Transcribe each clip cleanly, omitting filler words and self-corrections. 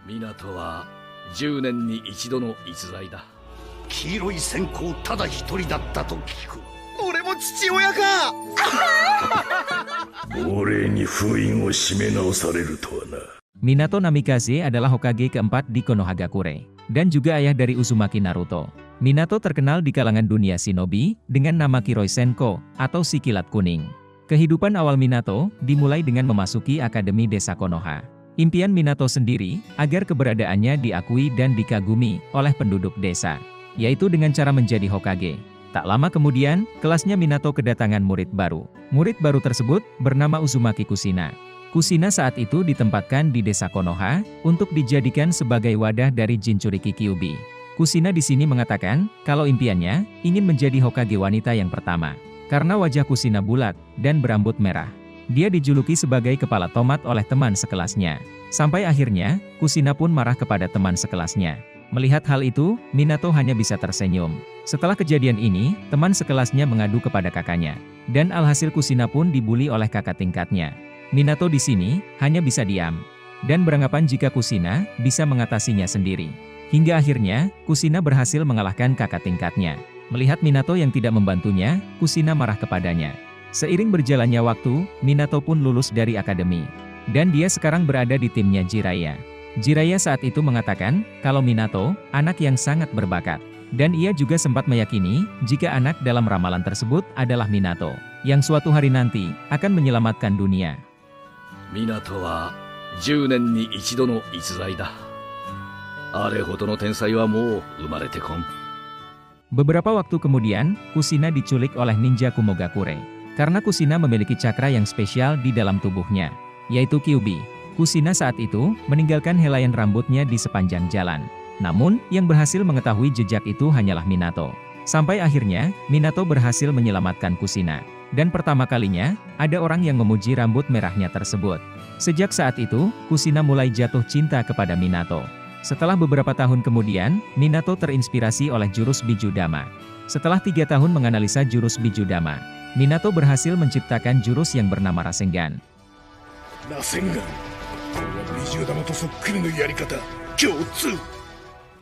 港は10年に一度の逸材だ。黄色い線香ただ一人だったと聞く。俺も父親か。亡霊に封印を締め直されるとはな。Minato Namikaze adalah Hokage keempat di Konohagakure, dan juga ayah dari Uzumaki Naruto. Minato terkenal di kalangan dunia shinobi, dengan nama Kiroi Senko, atau si kilat kuning. Kehidupan awal Minato, dimulai dengan memasuki Akademi Desa Konoha. Impian Minato sendiri, agar keberadaannya diakui dan dikagumi, oleh penduduk desa. Yaitu dengan cara menjadi Hokage. Tak lama kemudian, kelasnya Minato kedatangan murid baru. Murid baru tersebut, bernama Uzumaki Kushina. Kushina saat itu ditempatkan di desa Konoha, untuk dijadikan sebagai wadah dari Jinchuriki Kyuubi. Kushina di sini mengatakan, kalau impiannya, ingin menjadi Hokage wanita yang pertama. Karena wajah Kushina bulat, dan berambut merah. Dia dijuluki sebagai kepala tomat oleh teman sekelasnya. Sampai akhirnya, Kushina pun marah kepada teman sekelasnya. Melihat hal itu, Minato hanya bisa tersenyum. Setelah kejadian ini, teman sekelasnya mengadu kepada kakaknya. Dan alhasil Kushina pun dibuli oleh kakak tingkatnya. Minato di sini, hanya bisa diam. Dan beranggapan jika Kushina, bisa mengatasinya sendiri. Hingga akhirnya, Kushina berhasil mengalahkan kakak tingkatnya. Melihat Minato yang tidak membantunya, Kushina marah kepadanya. Seiring berjalannya waktu, Minato pun lulus dari akademi. Dan dia sekarang berada di timnya Jiraiya. Jiraiya saat itu mengatakan, kalau Minato, anak yang sangat berbakat. Dan ia juga sempat meyakini, jika anak dalam ramalan tersebut adalah Minato, yang suatu hari nanti, akan menyelamatkan dunia. 港は10年に一度の逸材だ。あれほどの天才はもう生まれてこん。 Beberapa waktu kemudian, Kushina diculik oleh ninja Kumogakure. Karena Kushina memiliki cakra yang spesial di dalam tubuhnya, yaitu Kyuubi. Kushina saat itu, meninggalkan helaian rambutnya di sepanjang jalan. Namun, yang berhasil mengetahui jejak itu hanyalah Minato. Sampai akhirnya, Minato berhasil menyelamatkan Kushina. Dan pertama kalinya, ada orang yang memuji rambut merahnya tersebut. Sejak saat itu, Kushina mulai jatuh cinta kepada Minato. Setelah beberapa tahun kemudian, Minato terinspirasi oleh jurus Bijudama. Setelah 3 tahun menganalisa jurus Bijudama, Minato berhasil menciptakan jurus yang bernama Rasengan. Rasengan. Bijudama to sokkuri no yarikata. Kyōtsu.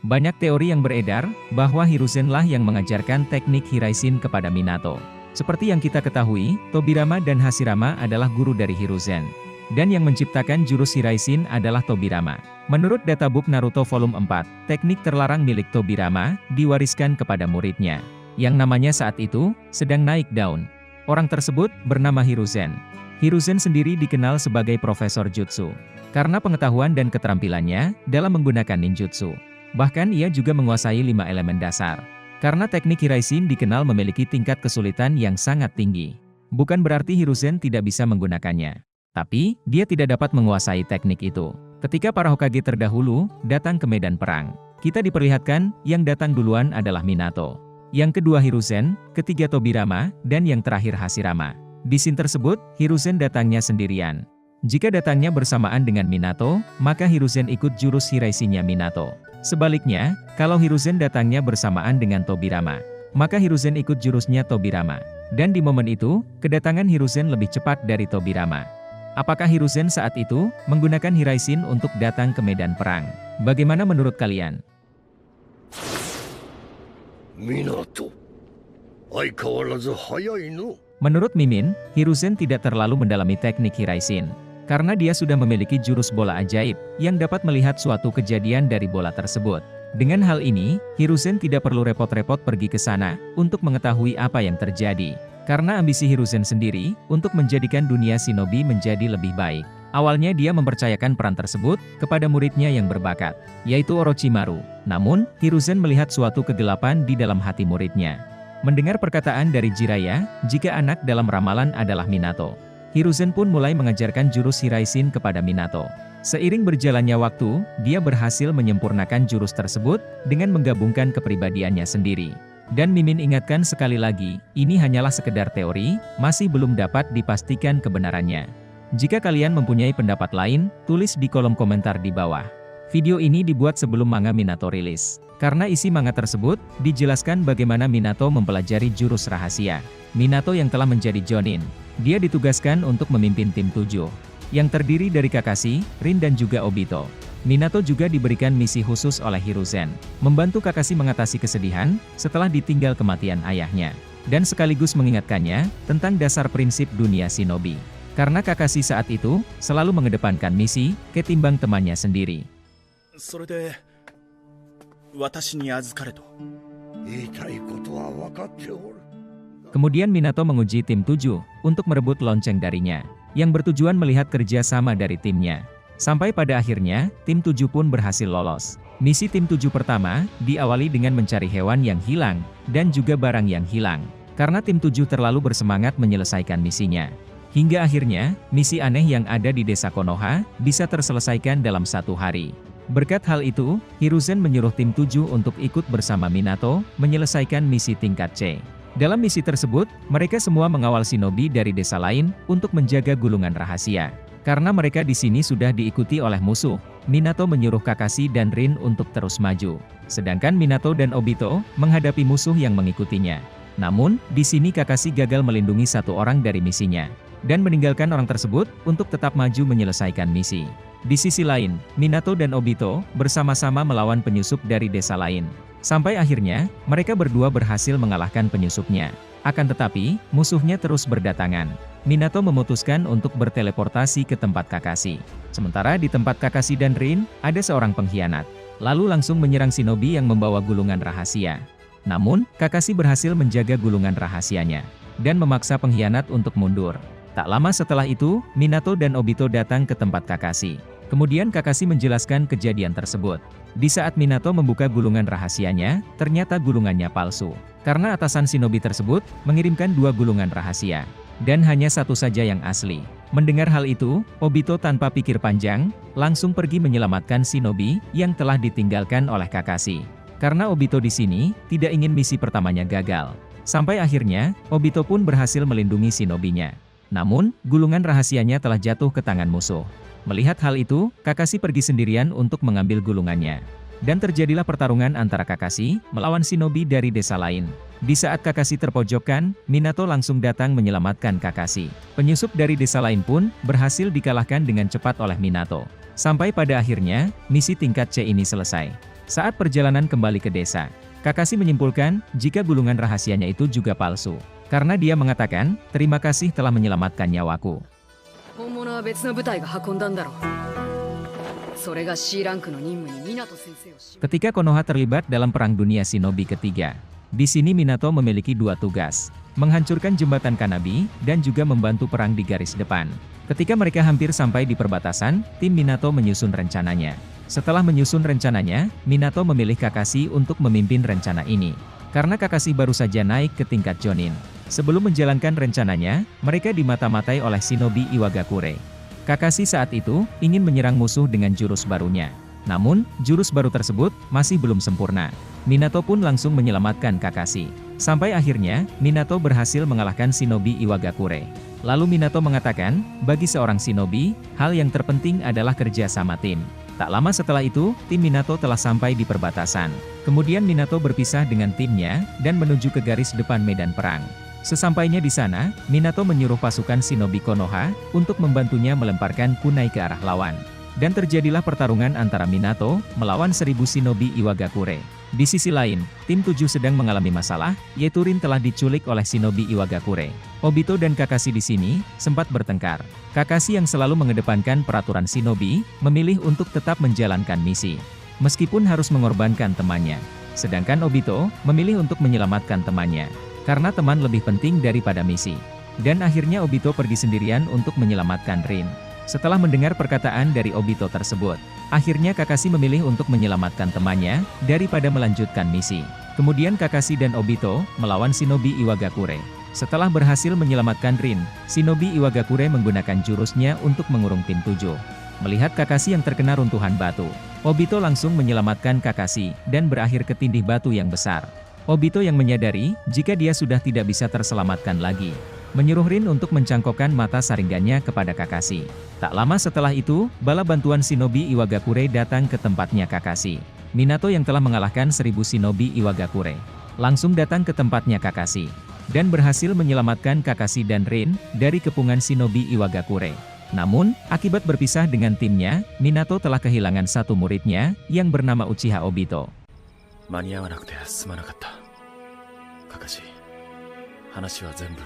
Banyak teori yang beredar, bahwa Hiruzen lah yang mengajarkan teknik Hiraishin kepada Minato. Seperti yang kita ketahui, Tobirama dan Hashirama adalah guru dari Hiruzen. Dan yang menciptakan jurus Hiraishin adalah Tobirama. Menurut databook Naruto volume 4, teknik terlarang milik Tobirama, diwariskan kepada muridnya. Yang namanya saat itu, sedang naik daun. Orang tersebut, bernama Hiruzen. Hiruzen sendiri dikenal sebagai Profesor Jutsu. Karena pengetahuan dan keterampilannya, dalam menggunakan ninjutsu. Bahkan ia juga menguasai 5 elemen dasar. Karena teknik Hiraishin dikenal memiliki tingkat kesulitan yang sangat tinggi. Bukan berarti Hiruzen tidak bisa menggunakannya. Tapi, dia tidak dapat menguasai teknik itu. Ketika para Hokage terdahulu, datang ke medan perang. Kita diperlihatkan, yang datang duluan adalah Minato. Yang kedua Hiruzen, ketiga Tobirama, dan yang terakhir Hashirama. Di scene tersebut, Hiruzen datangnya sendirian. Jika datangnya bersamaan dengan Minato, maka Hiruzen ikut jurus Hiraishin-nya Minato. Sebaliknya, kalau Hiruzen datangnya bersamaan dengan Tobirama, maka Hiruzen ikut jurusnya Tobirama. Dan di momen itu, kedatangan Hiruzen lebih cepat dari Tobirama. Apakah Hiruzen saat itu, menggunakan Hiraishin untuk datang ke medan perang? Bagaimana menurut kalian? Minato. Aikawarazu hayai no. Menurut Mimin, Hiruzen tidak terlalu mendalami teknik Hiraishin. Karena dia sudah memiliki jurus bola ajaib, yang dapat melihat suatu kejadian dari bola tersebut. Dengan hal ini, Hiruzen tidak perlu repot-repot pergi ke sana, untuk mengetahui apa yang terjadi. Karena ambisi Hiruzen sendiri, untuk menjadikan dunia shinobi menjadi lebih baik. Awalnya dia mempercayakan peran tersebut, kepada muridnya yang berbakat, yaitu Orochimaru. Namun, Hiruzen melihat suatu kegelapan di dalam hati muridnya. Mendengar perkataan dari Jiraiya, jika anak dalam ramalan adalah Minato. Hiruzen pun mulai mengajarkan jurus Hiraishin kepada Minato. Seiring berjalannya waktu, dia berhasil menyempurnakan jurus tersebut, dengan menggabungkan kepribadiannya sendiri. Dan Mimin ingatkan sekali lagi, ini hanyalah sekedar teori, masih belum dapat dipastikan kebenarannya. Jika kalian mempunyai pendapat lain, tulis di kolom komentar di bawah. Video ini dibuat sebelum manga Minato rilis. Karena isi manga tersebut, dijelaskan bagaimana Minato mempelajari jurus rahasia. Minato yang telah menjadi Jonin. Dia ditugaskan untuk memimpin tim 7. yang terdiri dari Kakashi, Rin dan juga Obito. Minato juga diberikan misi khusus oleh Hiruzen, membantu Kakashi mengatasi kesedihan setelah ditinggal kematian ayahnya, dan sekaligus mengingatkannya tentang dasar prinsip dunia shinobi. Karena Kakashi saat itu selalu mengedepankan misi ketimbang temannya sendiri. それで私に預かれと。言いたいことは分かっておる。 Kemudian Minato menguji tim 7 untuk merebut lonceng darinya, yang bertujuan melihat kerja sama dari timnya. Sampai pada akhirnya, tim 7 pun berhasil lolos. Misi tim 7 pertama diawali dengan mencari hewan yang hilang dan juga barang yang hilang, karena tim 7 terlalu bersemangat menyelesaikan misinya. Hingga akhirnya, misi aneh yang ada di desa Konoha bisa terselesaikan dalam 1 hari. Berkat hal itu, Hiruzen menyuruh tim 7 untuk ikut bersama Minato menyelesaikan misi tingkat C. Dalam misi tersebut, mereka semua mengawal shinobi dari desa lain untuk menjaga gulungan rahasia. Karena mereka di sini sudah diikuti oleh musuh, Minato menyuruh Kakashi dan Rin untuk terus maju. Sedangkan Minato dan Obito menghadapi musuh yang mengikutinya. Namun, di sini Kakashi gagal melindungi 1 orang dari misinya, dan meninggalkan orang tersebut untuk tetap maju menyelesaikan misi. Di sisi lain, Minato dan Obito bersama-sama melawan penyusup dari desa lain. Sampai akhirnya, mereka berdua berhasil mengalahkan penyusupnya. Akan tetapi, musuhnya terus berdatangan. Minato memutuskan untuk berteleportasi ke tempat Kakashi. Sementara di tempat Kakashi dan Rin, ada seorang pengkhianat. Lalu langsung menyerang shinobi yang membawa gulungan rahasia. Namun, Kakashi berhasil menjaga gulungan rahasianya, dan memaksa pengkhianat untuk mundur. Tak lama setelah itu, Minato dan Obito datang ke tempat Kakashi. Kemudian Kakashi menjelaskan kejadian tersebut. Di saat Minato membuka gulungan rahasianya, ternyata gulungannya palsu. Karena atasan shinobi tersebut mengirimkan 2 gulungan rahasia, dan hanya 1 saja yang asli. Mendengar hal itu, Obito tanpa pikir panjang, langsung pergi menyelamatkan shinobi yang telah ditinggalkan oleh Kakashi. Karena Obito di sini tidak ingin misi pertamanya gagal. Sampai akhirnya, Obito pun berhasil melindungi shinobinya. Namun, gulungan rahasianya telah jatuh ke tangan musuh. Melihat hal itu, Kakashi pergi sendirian untuk mengambil gulungannya. Dan terjadilah pertarungan antara Kakashi melawan shinobi dari desa lain. Di saat Kakashi terpojokkan, Minato langsung datang menyelamatkan Kakashi. Penyusup dari desa lain pun berhasil dikalahkan dengan cepat oleh Minato. Sampai pada akhirnya, misi tingkat C ini selesai. Saat perjalanan kembali ke desa, Kakashi menyimpulkan jika gulungan rahasianya itu juga palsu. Karena dia mengatakan, terima kasih telah menyelamatkan nyawaku. 本物は別の部隊が運んだんだろう。それが C ランクの任務に湊先生をし。Ketika Konoha terlibat dalam Perang Dunia Shinobi ketiga, di sini Minato memiliki 2 tugas, menghancurkan jembatan Kanabi dan juga membantu perang di garis depan. Ketika mereka hampir sampai di perbatasan, tim Minato menyusun rencananya. Setelah menyusun rencananya, Minato memilih Kakashi untuk memimpin rencana ini. Karena Kakashi baru saja naik ke tingkat Jonin. Sebelum menjalankan rencananya, mereka dimata-matai oleh shinobi Iwagakure. Kakashi saat itu ingin menyerang musuh dengan jurus barunya. Namun, jurus baru tersebut masih belum sempurna. Minato pun langsung menyelamatkan Kakashi. Sampai akhirnya, Minato berhasil mengalahkan shinobi Iwagakure. Lalu Minato mengatakan, bagi seorang shinobi, hal yang terpenting adalah kerja sama tim. Tak lama setelah itu, tim Minato telah sampai di perbatasan. Kemudian Minato berpisah dengan timnya, dan menuju ke garis depan medan perang. Sesampainya di sana, Minato menyuruh pasukan shinobi Konoha untuk membantunya melemparkan kunai ke arah lawan. Dan terjadilah pertarungan antara Minato melawan 1000 shinobi Iwagakure. Di sisi lain, tim 7 sedang mengalami masalah, yaitu Rin telah diculik oleh shinobi Iwagakure. Obito dan Kakashi di sini sempat bertengkar. Kakashi yang selalu mengedepankan peraturan shinobi, memilih untuk tetap menjalankan misi, meskipun harus mengorbankan temannya. Sedangkan Obito memilih untuk menyelamatkan temannya. Karena teman lebih penting daripada misi. Dan akhirnya Obito pergi sendirian untuk menyelamatkan Rin. Setelah mendengar perkataan dari Obito tersebut, akhirnya Kakashi memilih untuk menyelamatkan temannya, daripada melanjutkan misi. Kemudian Kakashi dan Obito melawan shinobi Iwagakure. Setelah berhasil menyelamatkan Rin, shinobi Iwagakure menggunakan jurusnya untuk mengurung tim 7. Melihat Kakashi yang terkena runtuhan batu, Obito langsung menyelamatkan Kakashi, dan berakhir ke tindih batu yang besar. Obito yang menyadari jika dia sudah tidak bisa terselamatkan lagi, menyuruh Rin untuk mencangkokkan mata saringannya kepada Kakashi. Tak lama setelah itu, bala bantuan shinobi Iwagakure datang ke tempatnya Kakashi. Minato yang telah mengalahkan 1000 shinobi Iwagakure langsung datang ke tempatnya Kakashi, dan berhasil menyelamatkan Kakashi dan Rin dari kepungan shinobi Iwagakure. Namun, akibat berpisah dengan timnya, Minato telah kehilangan satu muridnya, yang bernama Uchiha Obito. 間に合わなくてすまなかった。カカシ、話は全部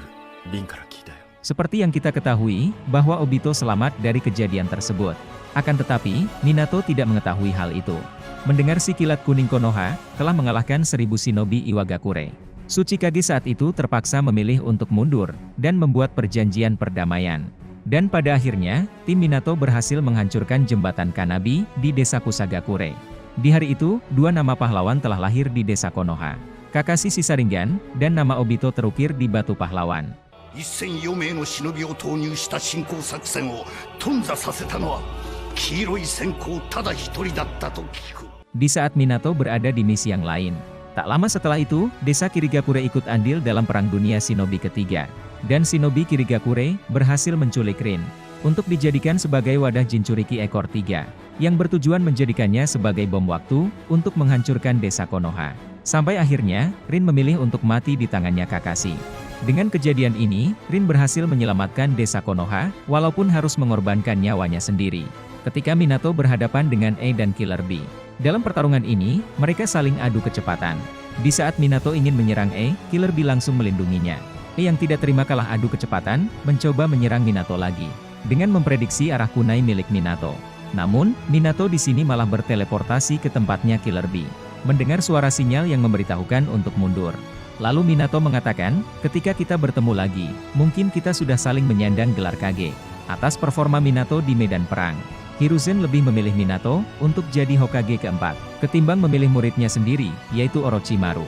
リンから聞いたよ。 Seperti yang kita ketahui, bahwa Obito selamat dari kejadian tersebut. Akan tetapi, Minato tidak mengetahui hal itu. Mendengar si kilat kuning Konoha telah mengalahkan 1000 shinobi Iwagakure. Tsuchikage saat itu terpaksa memilih untuk mundur, dan membuat perjanjian perdamaian. Dan pada akhirnya, tim Minato berhasil menghancurkan jembatan Kanabi di desa Kusagakure. Di hari itu, 2 nama pahlawan telah lahir di desa Konoha. Kakashi Shisaringan, dan nama Obito terukir di batu pahlawan. 1004名の忍びを投入した侵攻作戦を頓挫させたのは黄色い閃光ただ一人だったと聞く。 Di saat Minato berada di misi yang lain. Tak lama setelah itu, desa Kirigakure ikut andil dalam Perang Dunia Shinobi ketiga. Dan Shinobi Kirigakure berhasil menculik Rin untuk dijadikan sebagai wadah Jinchuriki ekor 3, yang bertujuan menjadikannya sebagai bom waktu untuk menghancurkan desa Konoha. Sampai akhirnya, Rin memilih untuk mati di tangannya Kakashi. Dengan kejadian ini, Rin berhasil menyelamatkan desa Konoha, walaupun harus mengorbankan nyawanya sendiri. Ketika Minato berhadapan dengan E dan Killer Bee. Dalam pertarungan ini, mereka saling adu kecepatan. Di saat Minato ingin menyerang E, Killer Bee langsung melindunginya. E yang tidak terima kalah adu kecepatan, mencoba menyerang Minato lagi, dengan memprediksi arah kunai milik Minato. Namun, Minato di sini malah berteleportasi ke tempatnya Killer Bee. Mendengar suara sinyal yang memberitahukan untuk mundur. Lalu Minato mengatakan, ketika kita bertemu lagi, mungkin kita sudah saling menyandang gelar Kage. Atas performa Minato di medan perang, Hiruzen lebih memilih Minato untuk jadi Hokage keempat, ketimbang memilih muridnya sendiri, yaitu Orochimaru.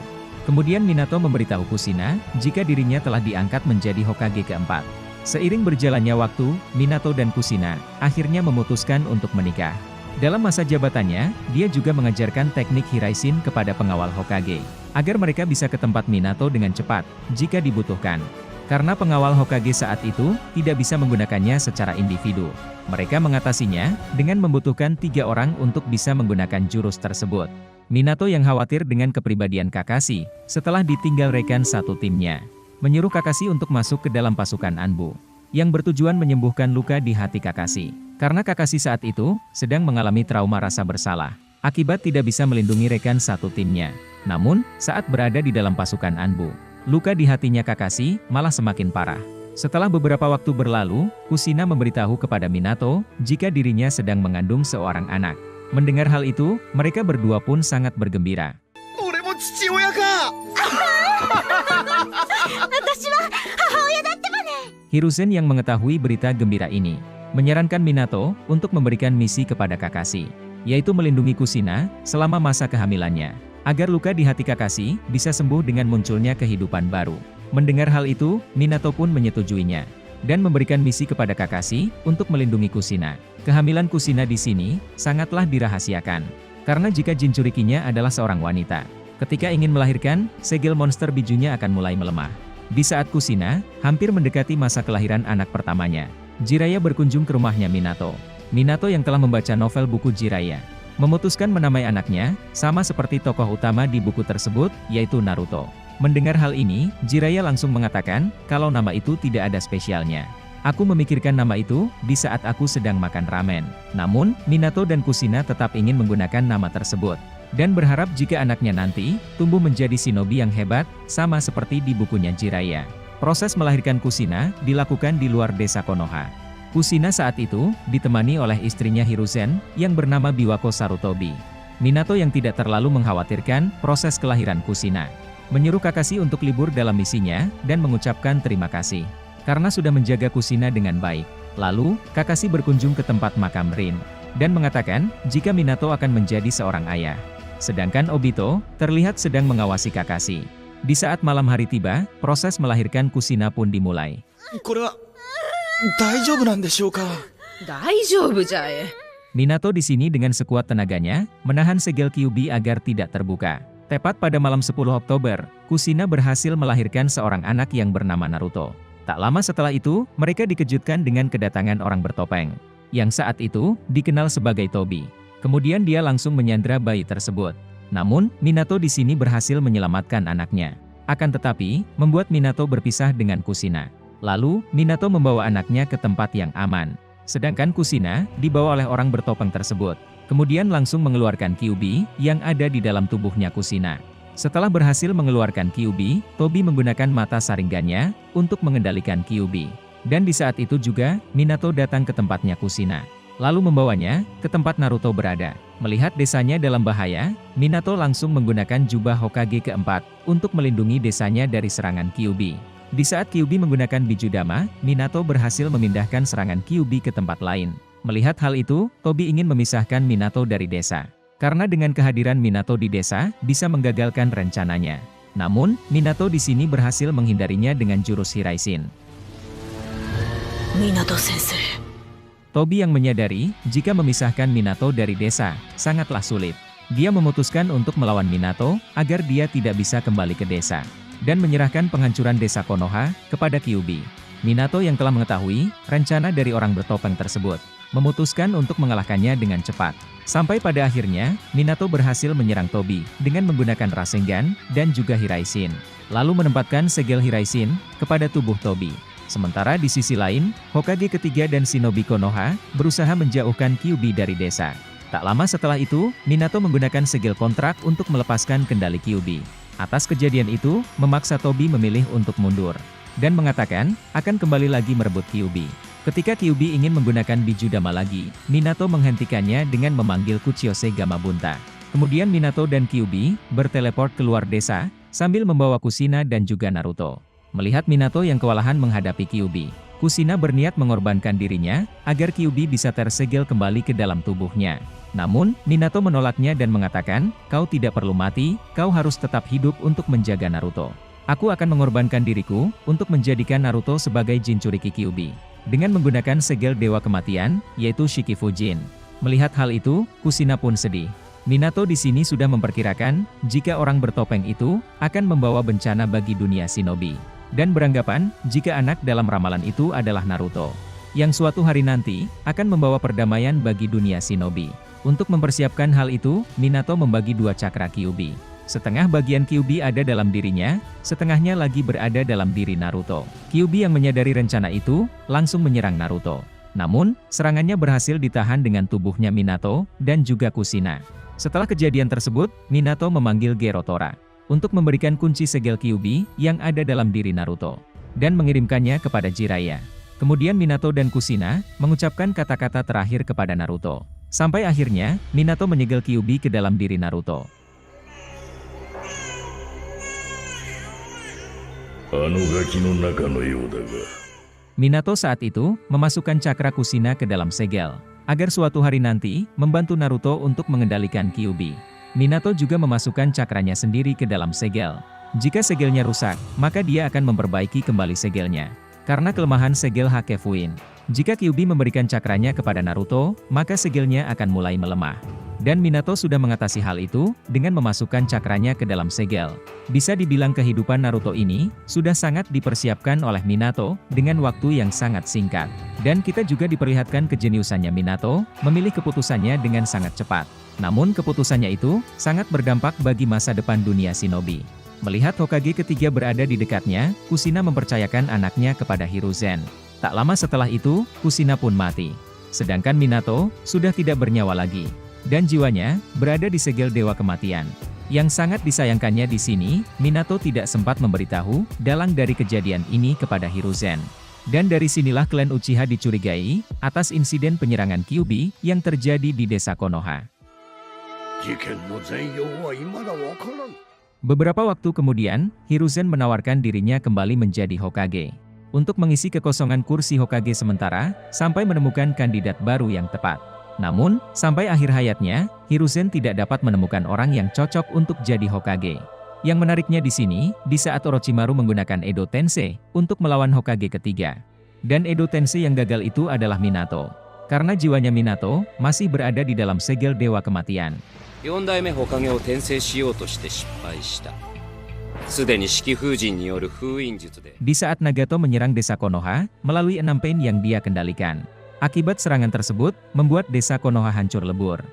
Kemudian Minato memberitahu Kushina, jika dirinya telah diangkat menjadi Hokage keempat. Seiring berjalannya waktu, Minato dan Kushina akhirnya memutuskan untuk menikah. Dalam masa jabatannya, dia juga mengajarkan teknik Hiraishin kepada pengawal Hokage, agar mereka bisa ke tempat Minato dengan cepat, jika dibutuhkan. Karena pengawal Hokage saat itu, tidak bisa menggunakannya secara individu. Mereka mengatasinya, dengan membutuhkan 3 orang untuk bisa menggunakan jurus tersebut. Minato yang khawatir dengan kepribadian Kakashi, setelah ditinggal rekan satu timnya, menyuruh Kakashi untuk masuk ke dalam pasukan Anbu, yang bertujuan menyembuhkan luka di hati Kakashi. Karena Kakashi saat itu, sedang mengalami trauma rasa bersalah, akibat tidak bisa melindungi rekan satu timnya. Namun, saat berada di dalam pasukan Anbu, luka di hatinya Kakashi malah semakin parah. Setelah beberapa waktu berlalu, Kushina memberitahu kepada Minato, jika dirinya sedang mengandung seorang anak. Mendengar hal itu, mereka berdua pun sangat bergembira. Hiruzen yang mengetahui berita gembira ini, menyarankan Minato untuk memberikan misi kepada Kakashi, yaitu melindungi Kushina selama masa kehamilannya, agar luka di hati Kakashi bisa sembuh dengan munculnya kehidupan baru. Mendengar hal itu, Minato pun menyetujuinya, dan memberikan misi kepada Kakashi untuk melindungi Kushina. Kehamilan Kushina di sini sangatlah dirahasiakan, karena jika Jinchurikinya adalah seorang wanita, ketika ingin melahirkan, segel monster bijunya akan mulai melemah. Di saat Kushina hampir mendekati masa kelahiran anak pertamanya, Jiraiya berkunjung ke rumahnya Minato. Minato yang telah membaca novel buku Jiraiya, memutuskan menamai anaknya, sama seperti tokoh utama di buku tersebut, yaitu Naruto. Mendengar hal ini, Jiraiya langsung mengatakan, kalau nama itu tidak ada spesialnya. Aku memikirkan nama itu, di saat aku sedang makan ramen. Namun, Minato dan Kushina tetap ingin menggunakan nama tersebut, dan berharap jika anaknya nanti, tumbuh menjadi shinobi yang hebat, sama seperti di bukunya Jiraiya. Proses melahirkan Kushina, dilakukan di luar desa Konoha. Kushina saat itu, ditemani oleh istrinya Hiruzen, yang bernama Biwako Sarutobi. Minato yang tidak terlalu mengkhawatirkan proses kelahiran Kushina, menyuruh Kakashi untuk libur dalam misinya, dan mengucapkan terima kasih, karena sudah menjaga Kushina dengan baik. Lalu, Kakashi berkunjung ke tempat makam Rin, dan mengatakan, jika Minato akan menjadi seorang ayah. Sedangkan Obito, terlihat sedang mengawasi Kakashi. Di saat malam hari tiba, proses melahirkan Kushina pun dimulai. Minato di sini dengan sekuat tenaganya, menahan segel Kyuubi agar tidak terbuka. Tepat pada malam 10 Oktober, Kushina berhasil melahirkan seorang anak yang bernama Naruto. Tak lama setelah itu, mereka dikejutkan dengan kedatangan orang bertopeng, yang saat itu dikenal sebagai Tobi. Kemudian dia langsung menyandra bayi tersebut. Namun, Minato di sini berhasil menyelamatkan anaknya. Akan tetapi, membuat Minato berpisah dengan Kushina. Lalu, Minato membawa anaknya ke tempat yang aman. Sedangkan Kushina dibawa oleh orang bertopeng tersebut. Kemudian langsung mengeluarkan Kyuubi yang ada di dalam tubuhnya Kushina. Setelah berhasil mengeluarkan Kyuubi, Tobi menggunakan mata saringannya untuk mengendalikan Kyuubi. Dan di saat itu juga, Minato datang ke tempatnya Kushina. Lalu membawanya ke tempat Naruto berada. Melihat desanya dalam bahaya, Minato langsung menggunakan jubah Hokage keempat untuk melindungi desanya dari serangan Kyuubi. Di saat Kyuubi menggunakan Bijudama, Minato berhasil memindahkan serangan Kyuubi ke tempat lain. Melihat hal itu, Tobi ingin memisahkan Minato dari desa. Karena dengan kehadiran Minato di desa, bisa menggagalkan rencananya. Namun, Minato di sini berhasil menghindarinya dengan jurus Hiraishin. Minato Sensei. Tobi yang menyadari, jika memisahkan Minato dari desa, sangatlah sulit. Dia memutuskan untuk melawan Minato, agar dia tidak bisa kembali ke desa. Dan menyerahkan penghancuran desa Konoha kepada Kyuubi. Minato yang telah mengetahui rencana dari orang bertopeng tersebut, memutuskan untuk mengalahkannya dengan cepat. Sampai pada akhirnya, Minato berhasil menyerang Tobi dengan menggunakan Rasengan dan juga Hiraishin. Lalu menempatkan segel Hiraishin kepada tubuh Tobi. Sementara di sisi lain, Hokage ketiga dan Shinobi Konoha berusaha menjauhkan Kyuubi dari desa. Tak lama setelah itu, Minato menggunakan segel kontrak untuk melepaskan kendali Kyuubi. Atas kejadian itu, memaksa Tobi memilih untuk mundur. Dan mengatakan, akan kembali lagi merebut Kyuubi. Ketika Kyuubi ingin menggunakan Bijudama lagi, Minato menghentikannya dengan memanggil Kuchiyose Gamabunta. Kemudian Minato dan Kyuubi berteleport keluar desa, sambil membawa Kushina dan juga Naruto. Melihat Minato yang kewalahan menghadapi Kyuubi, Kushina berniat mengorbankan dirinya, agar Kyuubi bisa tersegel kembali ke dalam tubuhnya. Namun, Minato menolaknya dan mengatakan, kau tidak perlu mati, kau harus tetap hidup untuk menjaga Naruto. Aku akan mengorbankan diriku, untuk menjadikan Naruto sebagai Jinchuriki Kyuubi. Dengan menggunakan segel Dewa Kematian, yaitu Shikifujin. Melihat hal itu, Kushina pun sedih. Minato di sini sudah memperkirakan, jika orang bertopeng itu, akan membawa bencana bagi dunia shinobi. Dan beranggapan, jika anak dalam ramalan itu adalah Naruto. Yang suatu hari nanti, akan membawa perdamaian bagi dunia shinobi. Untuk mempersiapkan hal itu, Minato membagi dua cakra Kyuubi. Setengah bagian Kyuubi ada dalam dirinya, setengahnya lagi berada dalam diri Naruto. Kyuubi yang menyadari rencana itu, langsung menyerang Naruto. Namun, serangannya berhasil ditahan dengan tubuhnya Minato, dan juga Kushina. Setelah kejadian tersebut, Minato memanggil Gerotora, untuk memberikan kunci segel Kyuubi, yang ada dalam diri Naruto. Dan mengirimkannya kepada Jiraiya. Kemudian Minato dan Kushina, mengucapkan kata-kata terakhir kepada Naruto. Sampai akhirnya, Minato menyegel Kyuubi ke dalam diri Naruto. Minato saat itu, memasukkan cakra Kushina ke dalam segel, agar suatu hari nanti, membantu Naruto untuk mengendalikan Kyuubi. Minato juga memasukkan cakranya sendiri ke dalam segel. Jika segelnya rusak, maka dia akan memperbaiki kembali segelnya. Karena kelemahan segel Hakefuin. Jika Kyuubi memberikan cakranya kepada Naruto, maka segelnya akan mulai melemah. Dan Minato sudah mengatasi hal itu, dengan memasukkan cakranya ke dalam segel. Bisa dibilang kehidupan Naruto ini, sudah sangat dipersiapkan oleh Minato, dengan waktu yang sangat singkat. Dan kita juga diperlihatkan kejeniusannya Minato, memilih keputusannya dengan sangat cepat. Namun keputusannya itu, sangat berdampak bagi masa depan dunia shinobi. Melihat Hokage ketiga berada di dekatnya, Kushina mempercayakan anaknya kepada Hiruzen. Tak lama setelah itu, Kushina pun mati. Sedangkan Minato, sudah tidak bernyawa lagi. Dan jiwanya, berada di segel Dewa Kematian. Yang sangat disayangkannya di sini, Minato tidak sempat memberitahu, dalang dari kejadian ini kepada Hiruzen. Dan dari sinilah klan Uchiha dicurigai, atas insiden penyerangan Kyuubi, yang terjadi di desa Konoha. Beberapa waktu kemudian, Hiruzen menawarkan dirinya kembali menjadi Hokage. Untuk mengisi kekosongan kursi Hokage sementara, sampai menemukan kandidat baru yang tepat. Namun, sampai akhir hayatnya, Hiruzen tidak dapat menemukan orang yang cocok untuk jadi Hokage. Yang menariknya di sini, di saat Orochimaru menggunakan Edo Tensei untuk melawan Hokage ketiga. Dan Edo Tensei yang gagal itu adalah Minato. Karena jiwanya Minato masih berada di dalam segel Dewa Kematian. Di saat Nagato menyerang desa Konoha, melalui 6 pain yang dia kendalikan. Akibat serangan tersebut, membuat desa Konoha hancur lebur.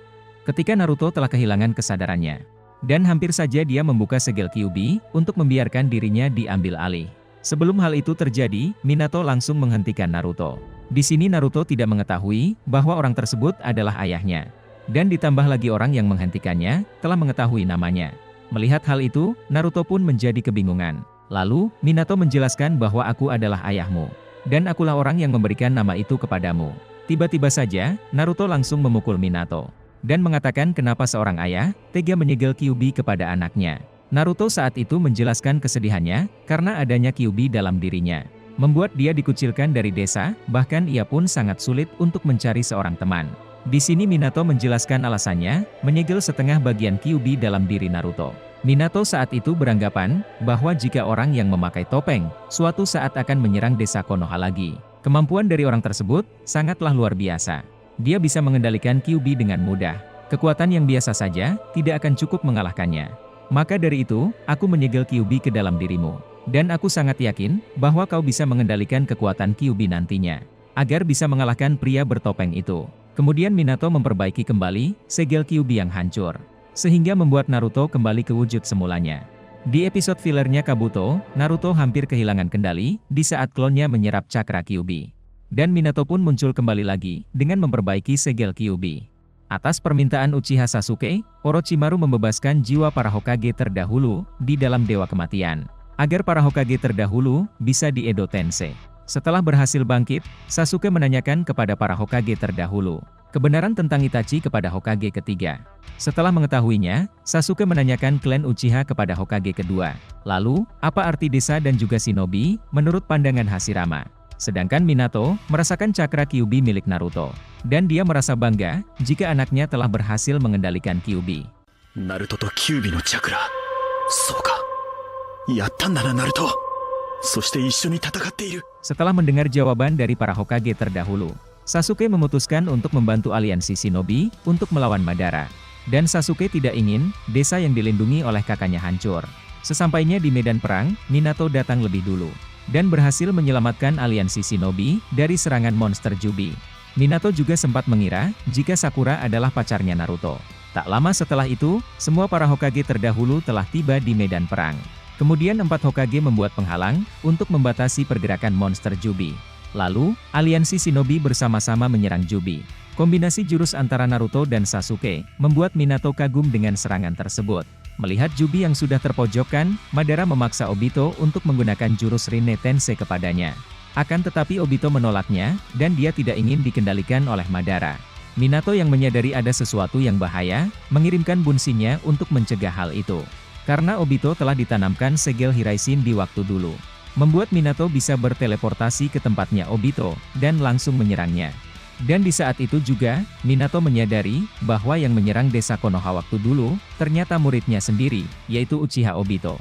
Ketika Naruto telah kehilangan kesadarannya. Dan hampir saja dia membuka segel Kyuubi, untuk membiarkan dirinya diambil alih. Sebelum hal itu terjadi, Minato langsung menghentikan Naruto. Di sini Naruto tidak mengetahui bahwa orang tersebut adalah ayahnya. Dan ditambah lagi orang yang menghentikannya telah mengetahui namanya. Melihat hal itu, Naruto pun menjadi kebingungan. Lalu, Minato menjelaskan bahwa aku adalah ayahmu. Dan akulah orang yang memberikan nama itu kepadamu. Tiba-tiba saja, Naruto langsung memukul Minato. Dan mengatakan kenapa seorang ayah tega menyegel Kyuubi kepada anaknya. Naruto saat itu menjelaskan kesedihannya karena adanya Kyuubi dalam dirinya. Membuat dia dikucilkan dari desa, bahkan ia pun sangat sulit untuk mencari seorang teman. Di sini Minato menjelaskan alasannya, menyegel setengah bagian Kyuubi dalam diri Naruto. Minato saat itu beranggapan bahwa jika orang yang memakai topeng, suatu saat akan menyerang desa Konoha lagi. Kemampuan dari orang tersebut sangatlah luar biasa. Dia bisa mengendalikan Kyuubi dengan mudah. Kekuatan yang biasa saja tidak akan cukup mengalahkannya. Maka dari itu, aku menyegel Kyuubi ke dalam dirimu. Dan aku sangat yakin bahwa kau bisa mengendalikan kekuatan Kyuubi nantinya, agar bisa mengalahkan pria bertopeng itu. Kemudian Minato memperbaiki kembali segel Kyuubi yang hancur, sehingga membuat Naruto kembali ke wujud semulanya. Di episode fillernya Kabuto, Naruto hampir kehilangan kendali di saat klonnya menyerap cakra Kyuubi. Dan Minato pun muncul kembali lagi dengan memperbaiki segel Kyuubi. Atas permintaan Uchiha Sasuke, Orochimaru membebaskan jiwa para Hokage terdahulu di dalam Dewa Kematian, agar para Hokage terdahulu bisa di Edo Tensei. Setelah berhasil bangkit, Sasuke menanyakan kepada para Hokage terdahulu kebenaran tentang Itachi kepada Hokage ketiga. Setelah mengetahuinya, Sasuke menanyakan klan Uchiha kepada Hokage kedua. Lalu, apa arti desa dan juga shinobi menurut pandangan Hashirama? Sedangkan Minato merasakan cakra Kyuubi milik Naruto. Dan dia merasa bangga jika anaknya telah berhasil mengendalikan Kyuubi. Naruto to Kyuubi no chakra. Souka. Yatta nda na Naruto. Setelah mendengar jawaban dari para Hokage terdahulu, Sasuke memutuskan untuk membantu aliansi shinobi untuk melawan Madara. Dan Sasuke tidak ingin desa yang dilindungi oleh kakaknya hancur. Sesampainya di medan perang, Minato datang lebih dulu dan berhasil menyelamatkan aliansi shinobi dari serangan monster Jubi. Minato juga sempat mengira jika Sakura adalah pacarnya Naruto. Tak lama setelah itu, semua para Hokage terdahulu telah tiba di medan perang. Kemudian 4 Hokage membuat penghalang untuk membatasi pergerakan monster Jubi. Lalu, aliansi shinobi bersama-sama menyerang Jubi. Kombinasi jurus antara Naruto dan Sasuke membuat Minato kagum dengan serangan tersebut. Melihat Jubi yang sudah terpojokkan, Madara memaksa Obito untuk menggunakan jurus Rinne Tensei kepadanya. Akan tetapi Obito menolaknya, dan dia tidak ingin dikendalikan oleh Madara. Minato yang menyadari ada sesuatu yang bahaya, mengirimkan bunsinya untuk mencegah hal itu. Karena Obito telah ditanamkan segel Hiraishin di waktu dulu, membuat Minato bisa berteleportasi ke tempatnya Obito, dan langsung menyerangnya. Dan di saat itu juga, Minato menyadari bahwa yang menyerang desa Konoha waktu dulu, ternyata muridnya sendiri, yaitu Uchiha Obito.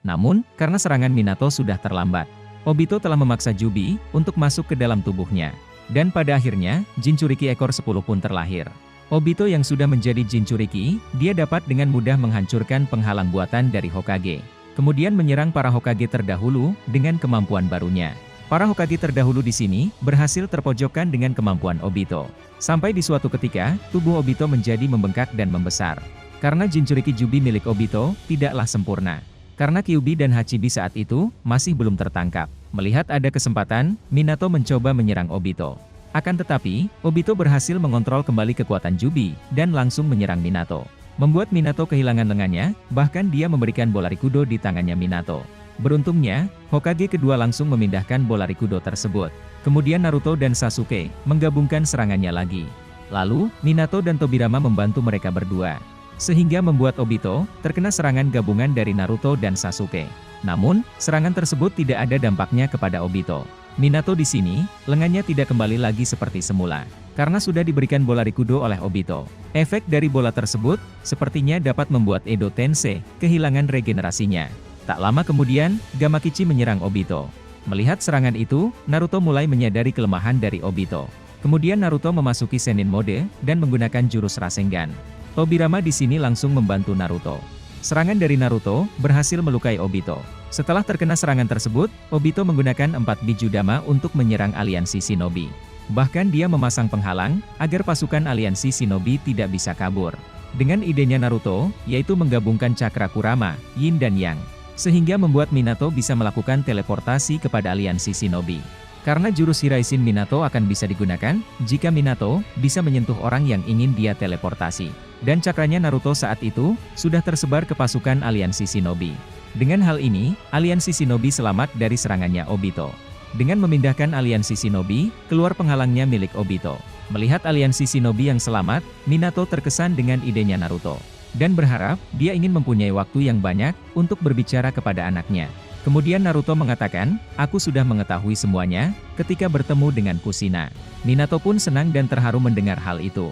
Namun, karena serangan Minato sudah terlambat, Obito telah memaksa Jubi untuk masuk ke dalam tubuhnya. Dan pada akhirnya, Jinchuriki ekor 10 pun terlahir. Obito yang sudah menjadi Jinchuriki, dia dapat dengan mudah menghancurkan penghalang buatan dari Hokage. Kemudian menyerang para Hokage terdahulu dengan kemampuan barunya. Para Hokage terdahulu di sini berhasil terpojokkan dengan kemampuan Obito. Sampai di suatu ketika, tubuh Obito menjadi membengkak dan membesar. Karena Jinchuriki Jubi milik Obito tidaklah sempurna. Karena Kyuubi dan Hachibi saat itu masih belum tertangkap. Melihat ada kesempatan, Minato mencoba menyerang Obito. Akan tetapi, Obito berhasil mengontrol kembali kekuatan Jubi, dan langsung menyerang Minato. Membuat Minato kehilangan lengannya, bahkan dia memberikan bola Rikudo di tangannya Minato. Beruntungnya, Hokage kedua langsung memindahkan bola Rikudo tersebut. Kemudian Naruto dan Sasuke menggabungkan serangannya lagi. Lalu, Minato dan Tobirama membantu mereka berdua. Sehingga membuat Obito terkena serangan gabungan dari Naruto dan Sasuke. Namun, serangan tersebut tidak ada dampaknya kepada Obito. Minato di sini, lengannya tidak kembali lagi seperti semula, karena sudah diberikan bola Rikudo oleh Obito. Efek dari bola tersebut, sepertinya dapat membuat Edo Tensei kehilangan regenerasinya. Tak lama kemudian, Gamakichi menyerang Obito. Melihat serangan itu, Naruto mulai menyadari kelemahan dari Obito. Kemudian Naruto memasuki Sennin Mode, dan menggunakan jurus Rasengan. Tobirama di sini langsung membantu Naruto. Serangan dari Naruto berhasil melukai Obito. Setelah terkena serangan tersebut, Obito menggunakan 4 Bijudama untuk menyerang aliansi shinobi. Bahkan dia memasang penghalang, agar pasukan aliansi shinobi tidak bisa kabur. Dengan idenya Naruto, yaitu menggabungkan cakra Kurama, Yin dan Yang. sehingga membuat Minato bisa melakukan teleportasi kepada aliansi shinobi. Karena jurus Hiraisin Minato akan bisa digunakan jika Minato bisa menyentuh orang yang ingin dia teleportasi. Dan cakranya Naruto saat itu sudah tersebar ke pasukan aliansi shinobi. Dengan hal ini, aliansi shinobi selamat dari serangannya Obito. Dengan memindahkan aliansi shinobi, keluar penghalangnya milik Obito. Melihat aliansi shinobi yang selamat, Minato terkesan dengan idenya Naruto. Dan berharap dia ingin mempunyai waktu yang banyak untuk berbicara kepada anaknya. Kemudian Naruto mengatakan, aku sudah mengetahui semuanya ketika bertemu dengan Kushina. Minato pun senang dan terharu mendengar hal itu.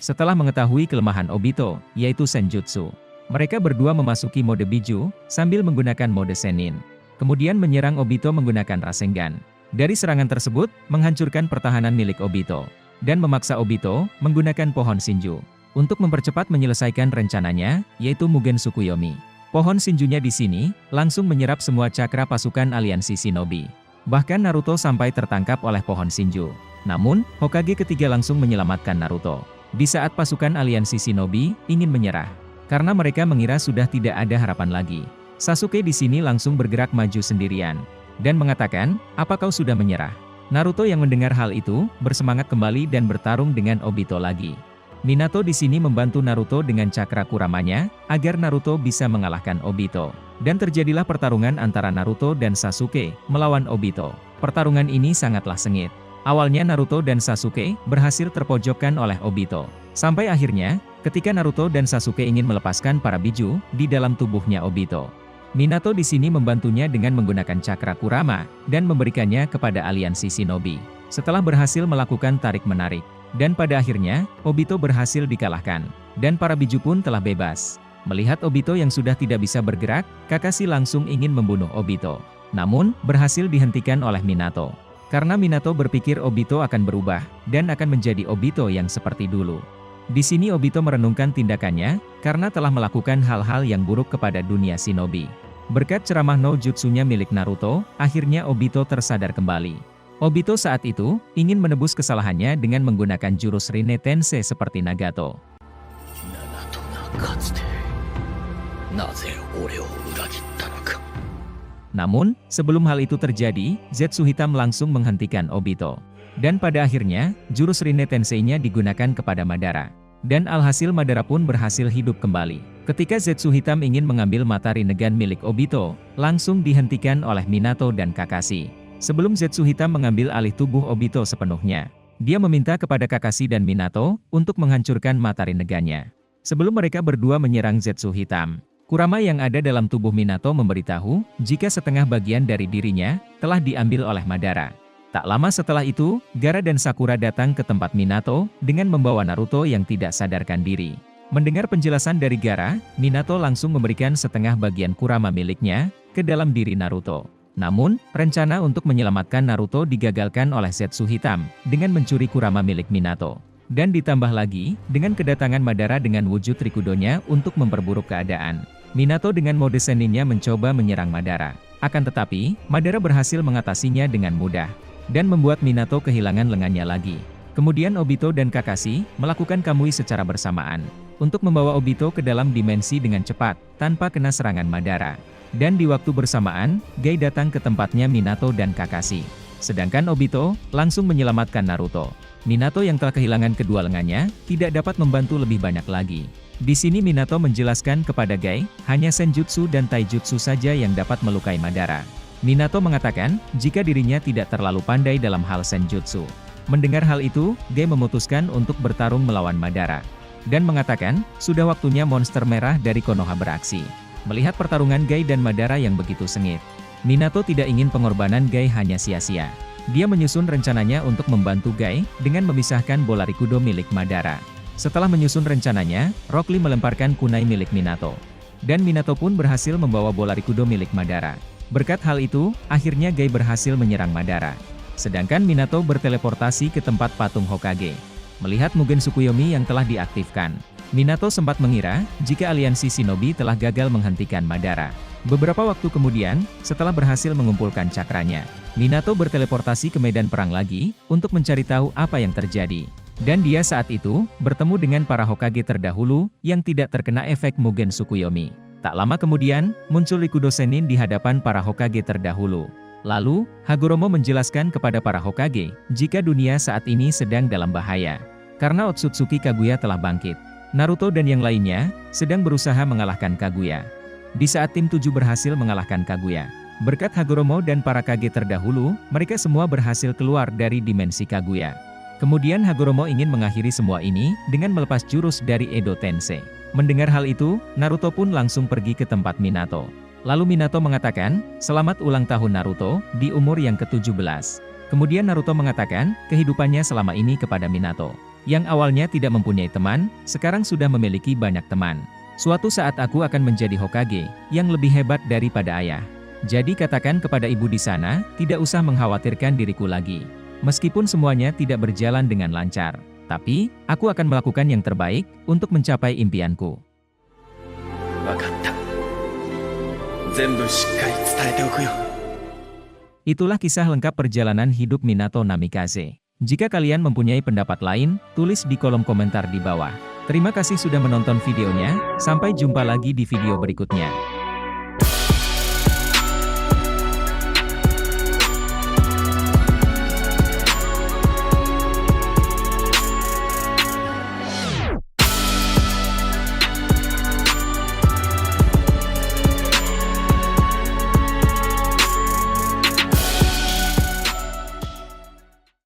Setelah mengetahui kelemahan Obito, yaitu Senjutsu, mereka berdua memasuki mode Biju sambil menggunakan mode Senin. Kemudian menyerang Obito menggunakan Rasengan. Dari serangan tersebut, menghancurkan pertahanan milik Obito. Dan memaksa Obito menggunakan pohon Shinju. Untuk mempercepat menyelesaikan rencananya, yaitu Mugen Tsukuyomi. Pohon Shinjunya di sini, langsung menyerap semua cakra pasukan aliansi shinobi. Bahkan Naruto sampai tertangkap oleh pohon Shinju. Namun, Hokage ketiga langsung menyelamatkan Naruto. Di saat pasukan aliansi shinobi ingin menyerah. Karena mereka mengira sudah tidak ada harapan lagi. Sasuke di sini langsung bergerak maju sendirian. Dan mengatakan, apa kau sudah menyerah? Naruto yang mendengar hal itu, bersemangat kembali dan bertarung dengan Obito lagi. Minato di sini membantu Naruto dengan cakra Kuramanya, agar Naruto bisa mengalahkan Obito. Dan terjadilah pertarungan antara Naruto dan Sasuke, melawan Obito. Pertarungan ini sangatlah sengit. Awalnya Naruto dan Sasuke, berhasil terpojokkan oleh Obito. Sampai akhirnya, ketika Naruto dan Sasuke ingin melepaskan para biju, di dalam tubuhnya Obito. Minato di sini membantunya dengan menggunakan cakra Kurama, dan memberikannya kepada aliansi shinobi. Setelah berhasil melakukan tarik-menarik. Dan pada akhirnya, Obito berhasil dikalahkan. Dan para biju pun telah bebas. Melihat Obito yang sudah tidak bisa bergerak, Kakashi langsung ingin membunuh Obito. Namun, berhasil dihentikan oleh Minato. Karena Minato berpikir Obito akan berubah, dan akan menjadi Obito yang seperti dulu. Di sini Obito merenungkan tindakannya, karena telah melakukan hal-hal yang buruk kepada dunia shinobi. Berkat ceramah no jutsunya milik Naruto, akhirnya Obito tersadar kembali. Obito saat itu, ingin menebus kesalahannya dengan menggunakan jurus Rinne Tensei seperti Nagato. Namun, sebelum hal itu terjadi, Zetsu Hitam langsung menghentikan Obito. Dan pada akhirnya, jurus Rinne Tensei-nya digunakan kepada Madara. Dan alhasil Madara pun berhasil hidup kembali. Ketika Zetsu Hitam ingin mengambil mata Rinnegan milik Obito, langsung dihentikan oleh Minato dan Kakashi. Sebelum Zetsu Hitam mengambil alih tubuh Obito sepenuhnya, dia meminta kepada Kakashi dan Minato untuk menghancurkan mata Rinnegannya. Sebelum mereka berdua menyerang Zetsu Hitam, Kurama yang ada dalam tubuh Minato memberitahu jika setengah bagian dari dirinya telah diambil oleh Madara. Tak lama setelah itu, Gaara dan Sakura datang ke tempat Minato dengan membawa Naruto yang tidak sadarkan diri. Mendengar penjelasan dari Gaara, Minato langsung memberikan setengah bagian Kurama miliknya ke dalam diri Naruto. Namun, rencana untuk menyelamatkan Naruto digagalkan oleh Zetsu Hitam dengan mencuri Kurama milik Minato. Dan ditambah lagi, dengan kedatangan Madara dengan wujud Rikudonya untuk memperburuk keadaan. Minato dengan mode Seninnya mencoba menyerang Madara. Akan tetapi, Madara berhasil mengatasinya dengan mudah. Dan membuat Minato kehilangan lengannya lagi. Kemudian Obito dan Kakashi melakukan Kamui secara bersamaan. Untuk membawa Obito ke dalam dimensi dengan cepat, tanpa kena serangan Madara. Dan di waktu bersamaan, Gai datang ke tempatnya Minato dan Kakashi. Sedangkan Obito langsung menyelamatkan Naruto. Minato yang telah kehilangan kedua lengannya, tidak dapat membantu lebih banyak lagi. Di sini Minato menjelaskan kepada Gai, hanya Senjutsu dan Taijutsu saja yang dapat melukai Madara. Minato mengatakan, jika dirinya tidak terlalu pandai dalam hal Senjutsu. Mendengar hal itu, Gai memutuskan untuk bertarung melawan Madara. Dan mengatakan, sudah waktunya monster merah dari Konoha beraksi. Melihat pertarungan Gai dan Madara yang begitu sengit, Minato tidak ingin pengorbanan Gai hanya sia-sia. Dia menyusun rencananya untuk membantu Gai dengan memisahkan bola Rikudo milik Madara. Setelah menyusun rencananya, Rock Lee melemparkan kunai milik Minato. Dan Minato pun berhasil membawa bola Rikudo milik Madara. Berkat hal itu, akhirnya Gai berhasil menyerang Madara. Sedangkan Minato berteleportasi ke tempat patung Hokage. Melihat Mugen Tsukuyomi yang telah diaktifkan, Minato sempat mengira jika aliansi shinobi telah gagal menghentikan Madara. Beberapa waktu kemudian, setelah berhasil mengumpulkan cakranya, Minato berteleportasi ke medan perang lagi untuk mencari tahu apa yang terjadi. Dan dia saat itu, bertemu dengan para Hokage terdahulu, yang tidak terkena efek Mugen Tsukuyomi. Tak lama kemudian, muncul Rikudo Sennin di hadapan para Hokage terdahulu. Lalu, Hagoromo menjelaskan kepada para Hokage, jika dunia saat ini sedang dalam bahaya. Karena Otsutsuki Kaguya telah bangkit. Naruto dan yang lainnya, sedang berusaha mengalahkan Kaguya. Di saat tim 7 berhasil mengalahkan Kaguya. Berkat Hagoromo dan para Kage terdahulu, mereka semua berhasil keluar dari dimensi Kaguya. Kemudian Hagoromo ingin mengakhiri semua ini, dengan melepas jurus dari Edo Tensei. Mendengar hal itu, Naruto pun langsung pergi ke tempat Minato. Lalu Minato mengatakan, "Selamat ulang tahun Naruto, di umur yang ke-17. Kemudian Naruto mengatakan, kehidupannya selama ini kepada Minato. Yang awalnya tidak mempunyai teman, sekarang sudah memiliki banyak teman. Suatu saat aku akan menjadi Hokage, yang lebih hebat daripada ayah. Jadi katakan kepada ibu di sana, tidak usah mengkhawatirkan diriku lagi. Meskipun semuanya tidak berjalan dengan lancar, tapi, aku akan melakukan yang terbaik, untuk mencapai impianku." Itulah kisah lengkap perjalanan hidup Minato Namikaze. Jika kalian mempunyai pendapat lain, tulis di kolom komentar di bawah. Terima kasih sudah menonton videonya, sampai jumpa lagi di video berikutnya.